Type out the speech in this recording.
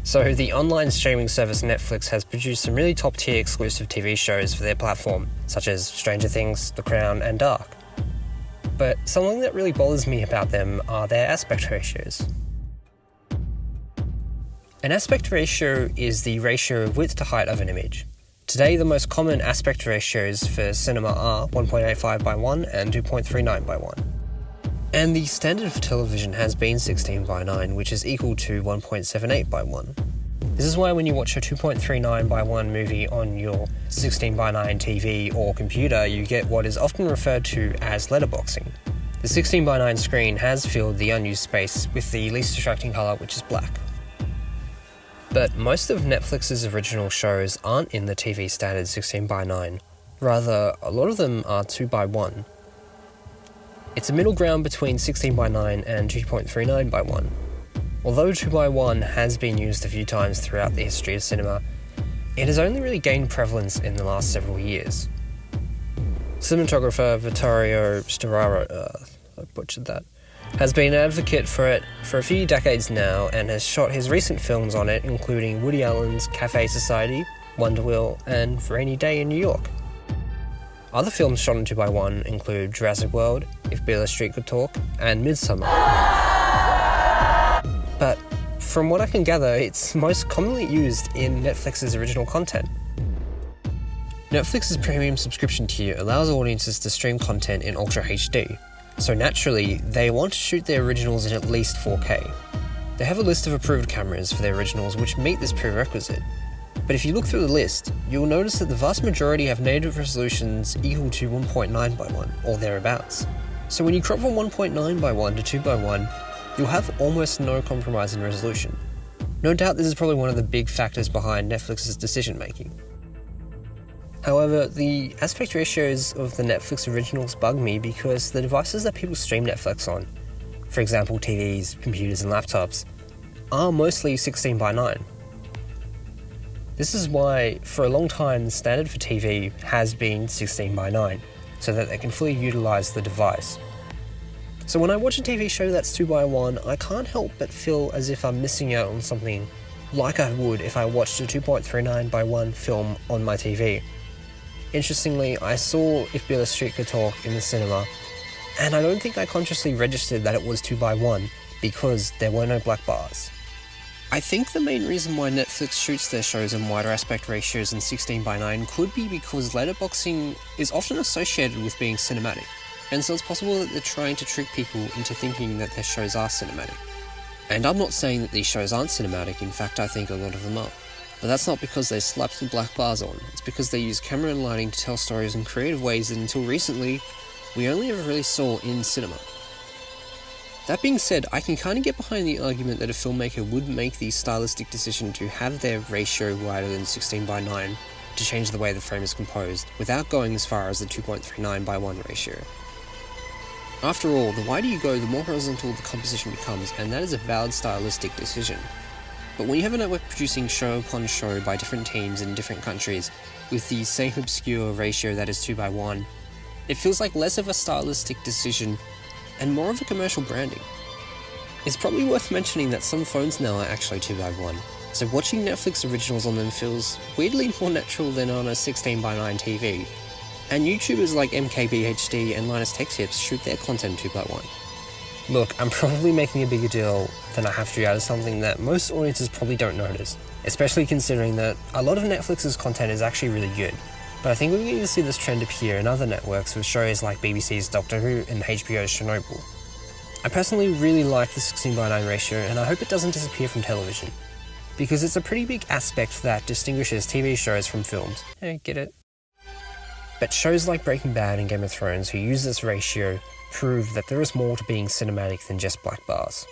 So the online streaming service Netflix has produced some really top-tier exclusive TV shows for their platform, such as Stranger Things, The Crown, and Dark. But something that really bothers me about them are their aspect ratios. An aspect ratio is the ratio of width to height of an image. Today, the most common aspect ratios for cinema are 1.85 by 1 and 2.39 by 1. And the standard for television has been 16 by 9, which is equal to 1.78 by 1. This is why when you watch a 2.39 by 1 movie on your 16 by 9 TV or computer, you get what is often referred to as letterboxing. The 16 by 9 screen has filled the unused space with the least distracting colour, which is black. But most of Netflix's original shows aren't in the TV standard 16 by 9. Rather, a lot of them are 2 by 1. It's a middle ground between 16 by 9 and 2.39 by 1. Although 2 by 1 has been used a few times throughout the history of cinema, it has only really gained prevalence in the last several years. Cinematographer Vittorio Storaro, I butchered that, has been an advocate for it for a few decades now and has shot his recent films on it, including Woody Allen's Cafe Society, Wonder Wheel, and Rainy Day in New York. Other films shot in 2 by 1 include Jurassic World, If Beale Could Talk, and Midsommar. But from what I can gather, it's most commonly used in Netflix's original content. Netflix's premium subscription tier allows audiences to stream content in Ultra HD, so naturally, they want to shoot their originals in at least 4K. They have a list of approved cameras for their originals which meet this prerequisite. But if you look through the list, you'll notice that the vast majority have native resolutions equal to 1.9 by 1, or thereabouts. So when you crop from 1.9 by 1 to 2 by 1, you'll have almost no compromise in resolution. No doubt this is probably one of the big factors behind Netflix's decision making. However, the aspect ratios of the Netflix originals bug me because the devices that people stream Netflix on, for example TVs, computers and laptops, are mostly 16 by 9. This is why, for a long time, the standard for TV has been 16 by 9, so that they can fully utilise the device. So when I watch a TV show that's 2 by 1, I can't help but feel as if I'm missing out on something like I would if I watched a 2.39 by 1 film on my TV. Interestingly, I saw If Beale Could Talk in the cinema, and I don't think I consciously registered that it was 2 by 1 because there were no black bars. I think the main reason why Netflix shoots their shows in wider aspect ratios than 16 by 9 could be because letterboxing is often associated with being cinematic, and so it's possible that they're trying to trick people into thinking that their shows are cinematic. And I'm not saying that these shows aren't cinematic, in fact I think a lot of them are. But that's not because they slap some black bars on, it's because they use camera and lighting to tell stories in creative ways that until recently, we only ever really saw in cinema. That being said, I can kind of get behind the argument that a filmmaker would make the stylistic decision to have their ratio wider than 16 by 9 to change the way the frame is composed, without going as far as the 2.39 by 1 ratio. After all, the wider you go, the more horizontal the composition becomes, and that is a valid stylistic decision. But when you have a network producing show upon show by different teams in different countries, with the same obscure ratio that is 2 by 1, it feels like less of a stylistic decision and more of a commercial branding. It's probably worth mentioning that some phones now are actually 2 by 1, so watching Netflix originals on them feels weirdly more natural than on a 16 by 9 TV. And YouTubers like MKBHD and Linus Tech Tips shoot their content 2 by 1. Look, I'm probably making a bigger deal than I have to out of something that most audiences probably don't notice, especially considering that a lot of Netflix's content is actually really good. But I think we're going to see this trend appear in other networks with shows like BBC's Doctor Who and HBO's Chernobyl. I personally really like the 16 by 9 ratio, and I hope it doesn't disappear from television, because it's a pretty big aspect that distinguishes TV shows from films. Get it? But shows like Breaking Bad and Game of Thrones who use this ratio prove that there is more to being cinematic than just black bars.